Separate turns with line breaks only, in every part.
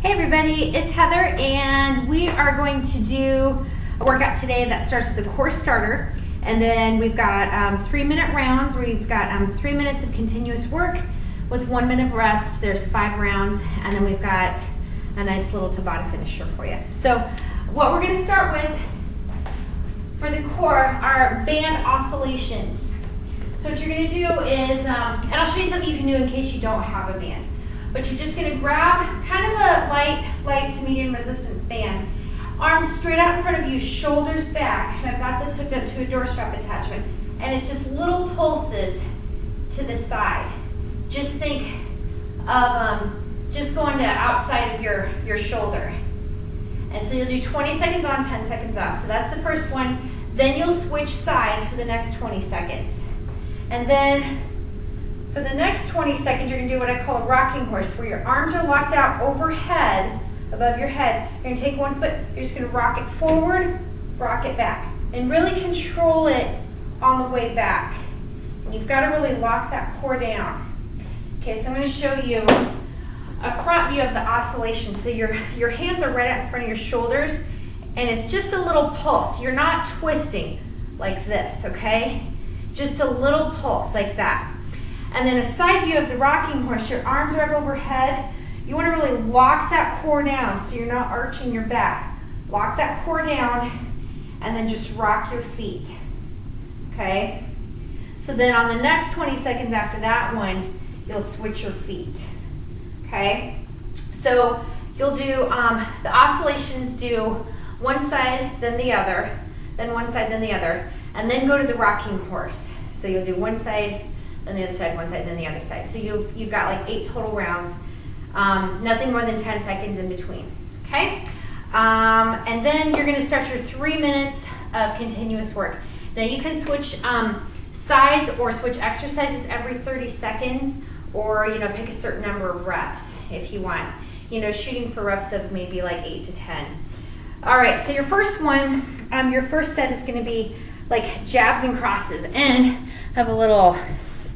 Hey everybody, it's Heather and we are going to do a workout today that starts with a core starter, and then we've got 3-minute rounds. We've got 3 minutes of continuous work with 1 minute of rest. There's 5 rounds, and then we've got a nice little Tabata finisher for you. So what we're going to start with for the core are band oscillations. So what you're going to do is, and I'll show you something you can do in case you don't have a band. But you're just going to grab kind of a light to medium resistance band. Arms straight out in front of you, shoulders back. And I've got this hooked up to a door strap attachment. And it's just little pulses to the side. Just think of just going to outside of your shoulder. And so you'll do 20 seconds on, 10 seconds off. So that's the first one. Then you'll switch sides for the next 20 seconds. And then for the next 20 seconds, you're going to do what I call a rocking horse, where your arms are locked out overhead, above your head. You're going to take one foot, you're just going to rock it forward, rock it back, and really control it on the way back. And you've got to really lock that core down. Okay, so I'm going to show you a front view of the oscillation. So your hands are right out in front of your shoulders, and it's just a little pulse. You're not twisting like this, okay? Just a little pulse like that. And then a side view of the rocking horse, your arms are up overhead. You want to really lock that core down so you're not arching your back. Lock that core down and then just rock your feet. Okay? So then on the next 20 seconds after that one, you'll switch your feet. Okay? So you'll do, the oscillations do one side, then the other, then one side, then the other, and then go to the rocking horse. So you'll do one side, then the other side, one side, then the other side. So you've got like 8 total rounds, nothing more than 10 seconds in between, okay? And then you're gonna start your 3 minutes of continuous work. Now you can switch sides or switch exercises every 30 seconds, or pick a certain number of reps if you want. Shooting for reps of maybe like 8 to 10. All right, so your first one, your first set is gonna be like jabs and crosses, and I have a little,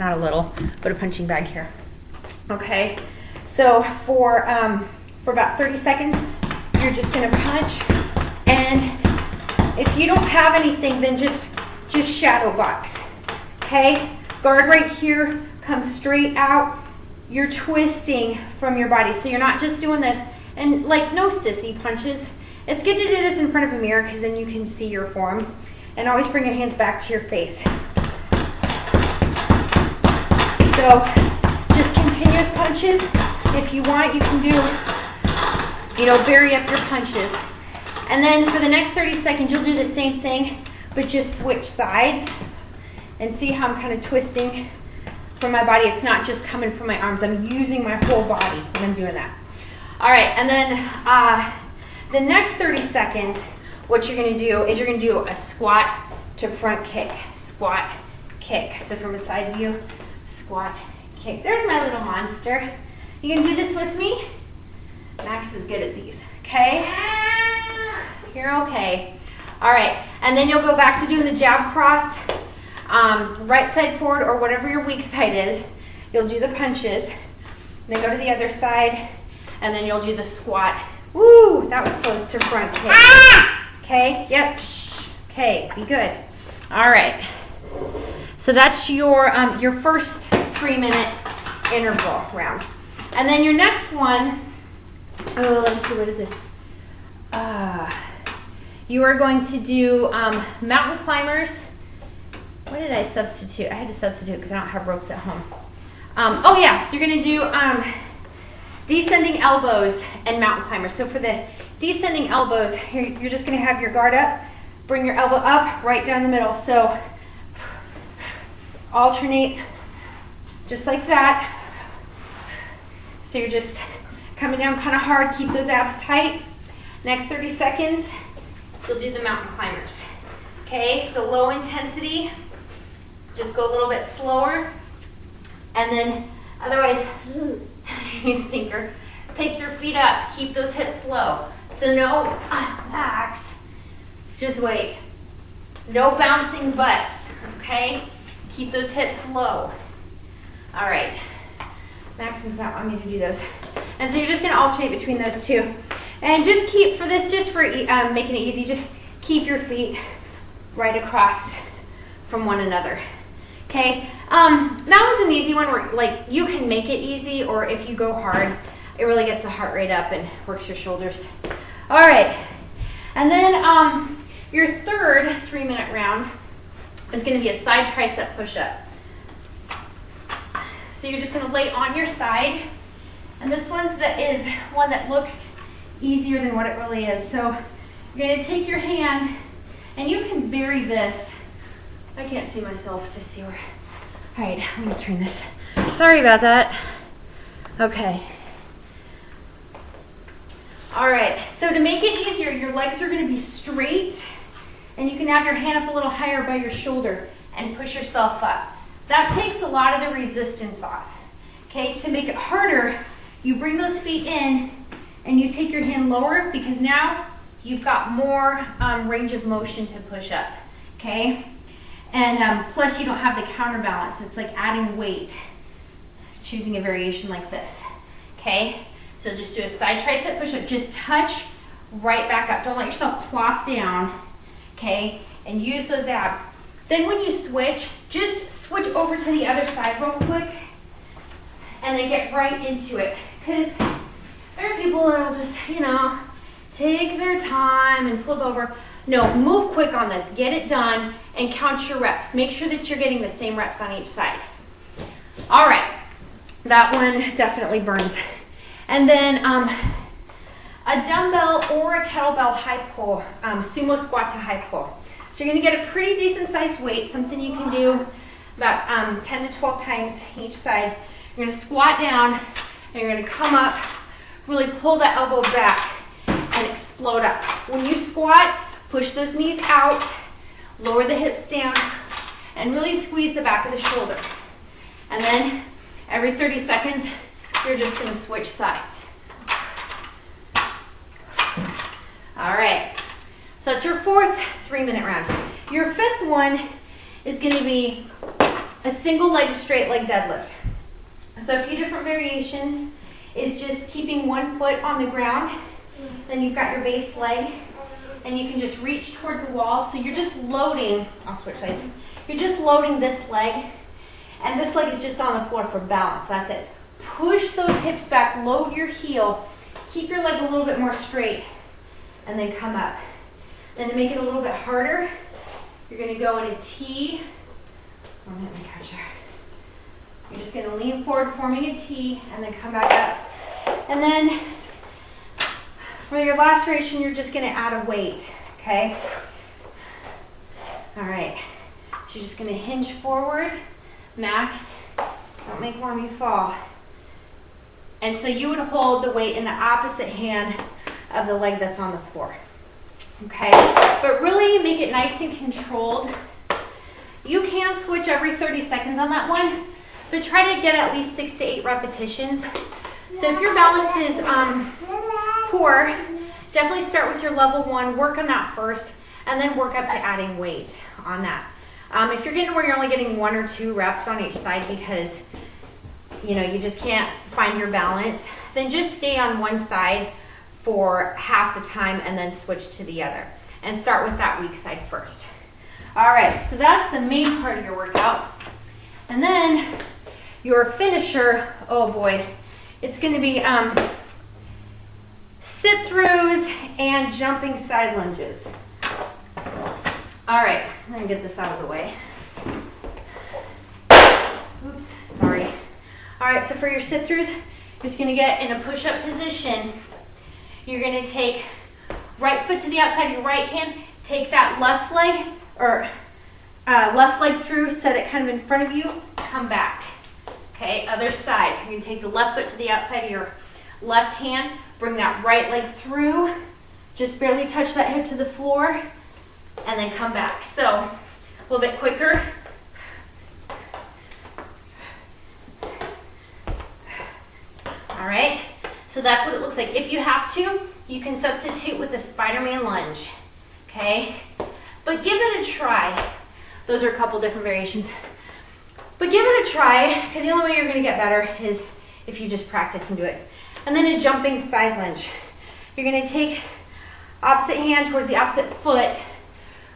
not a little, but a punching bag here. Okay, so for about 30 seconds, you're just gonna punch, and if you don't have anything, then just shadow box. Okay, guard right here, come straight out. You're twisting from your body, so you're not just doing this, and like no sissy punches. It's good to do this in front of a mirror because then you can see your form, and always bring your hands back to your face. So just continuous punches. If you want, you can do, vary up your punches. And then for the next 30 seconds, you'll do the same thing, but just switch sides. And see how I'm kind of twisting from my body. It's not just coming from my arms. I'm using my whole body when I'm doing that. All right, and then the next 30 seconds, what you're going to do is you're going to do a squat to front kick, squat, kick. So from a side view, squat, kick. There's my little monster. You can do this with me. Max is good at these, okay? You're okay. All right, and then you'll go back to doing the jab cross, right side forward or whatever your weak side is. You'll do the punches, then go to the other side, and then you'll do the squat. Woo, that was close to front kick. Okay, yep, okay, be good. All right, so that's your first 3-minute interval round. And then your next one, oh, let me see, what is it? You are going to do mountain climbers. What did I substitute? I had to substitute because I don't have ropes at home. Oh yeah, you're gonna do descending elbows and mountain climbers. So for the descending elbows, you're just gonna have your guard up, bring your elbow up, right down the middle. So alternate just like that. So you're just coming down kind of hard, keep those abs tight. Next 30 seconds, you'll do the mountain climbers. Okay, so low intensity, just go a little bit slower. And then otherwise, you stinker, pick your feet up, keep those hips low. So no, Max, just wait. No bouncing butts, okay? Keep those hips low. All right, Max does not want me to do those. And so you're just gonna alternate between those two. And just keep, for this, just for making it easy, just keep your feet right across from one another. Okay, that one's an easy one where like you can make it easy, or if you go hard, it really gets the heart rate up and works your shoulders. All right, and then your third 3-minute round is gonna be a side tricep push-up. So you're just gonna lay on your side, and this one that looks easier than what it really is. So you're gonna take your hand, and you can vary this. I can't see myself to see where. All right, I'm gonna turn this. Sorry about that. Okay. All right, so to make it easier, your legs are gonna be straight, and you can have your hand up a little higher by your shoulder and push yourself up. That takes a lot of the resistance off. Okay, to make it harder, you bring those feet in and you take your hand lower, because now you've got more range of motion to push up. Okay, and plus you don't have the counterbalance. It's like adding weight, choosing a variation like this. Okay, so just do a side tricep push-up. Just touch right back up. Don't let yourself plop down. Okay, and use those abs. Then when you switch, just switch over to the other side real quick, and then get right into it. Because there are people that will just, take their time and flip over. No, move quick on this. Get it done and count your reps. Make sure that you're getting the same reps on each side. All right, that one definitely burns. And then a dumbbell or a kettlebell high pull, sumo squat to high pull. So you're gonna get a pretty decent sized weight, something you can do about 10 to 12 times each side. You're gonna squat down and you're gonna come up, really pull that elbow back and explode up. When you squat, push those knees out, lower the hips down, and really squeeze the back of the shoulder. And then every 30 seconds, you're just gonna switch sides. All right, so it's your fourth 3-minute round. Your fifth one is gonna be a single leg straight leg deadlift. So a few different variations is just keeping one foot on the ground, then you've got your base leg, and you can just reach towards the wall. So you're just loading, I'll switch sides. You're just loading this leg, and this leg is just on the floor for balance, that's it. Push those hips back, load your heel, keep your leg a little bit more straight, and then come up. Then to make it a little bit harder, you're gonna go in a T. Oh, let me catch her. You're just gonna lean forward, forming a T, and then come back up. And then for your last variation, you're just gonna add a weight, okay? All right, so you're just gonna hinge forward, max, don't make more of you fall. And so you would hold the weight in the opposite hand of the leg that's on the floor, okay? But really make it nice and controlled. You can switch every 30 seconds on that one, but try to get at least 6 to 8 repetitions. So if your balance is poor, definitely start with your level 1, work on that first, and then work up to adding weight on that. If you're getting where you're only getting 1 or 2 reps on each side because you just can't find your balance, then just stay on one side for half the time and then switch to the other. And start with that weak side first. All right, so that's the main part of your workout. And then your finisher, oh boy, it's gonna be sit-throughs and jumping side lunges. All right, I'm gonna get this out of the way. Oops, sorry. All right, so for your sit-throughs, you're just gonna get in a push-up position. You're gonna take right foot to the outside of your right hand, take that left leg, or left leg through, set it kind of in front of you, come back. Okay, other side. You're gonna take the left foot to the outside of your left hand, bring that right leg through, just barely touch that hip to the floor, and then come back. So, a little bit quicker. All right, so that's what it looks like. If you have to, you can substitute with a Spider-Man lunge, okay? But give it a try. Those are a couple different variations. But give it a try, because the only way you're gonna get better is if you just practice and do it. And then a jumping side lunge. You're gonna take opposite hand towards the opposite foot,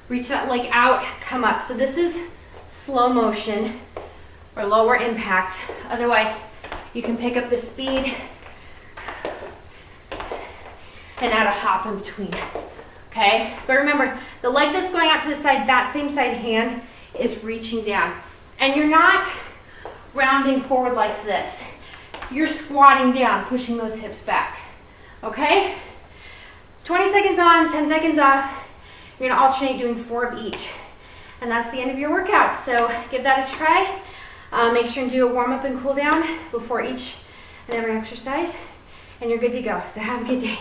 reach that leg out, come up. So this is slow motion or lower impact. Otherwise, you can pick up the speed and add a hop in between, okay? But remember, the leg that's going out to the side, that same side hand is reaching down. And you're not rounding forward like this. You're squatting down, pushing those hips back, okay? 20 seconds on, 10 seconds off. You're gonna alternate doing 4 of each. And that's the end of your workout. So give that a try. Make sure and do a warm up and cool down before each and every exercise. And you're good to go. So have a good day.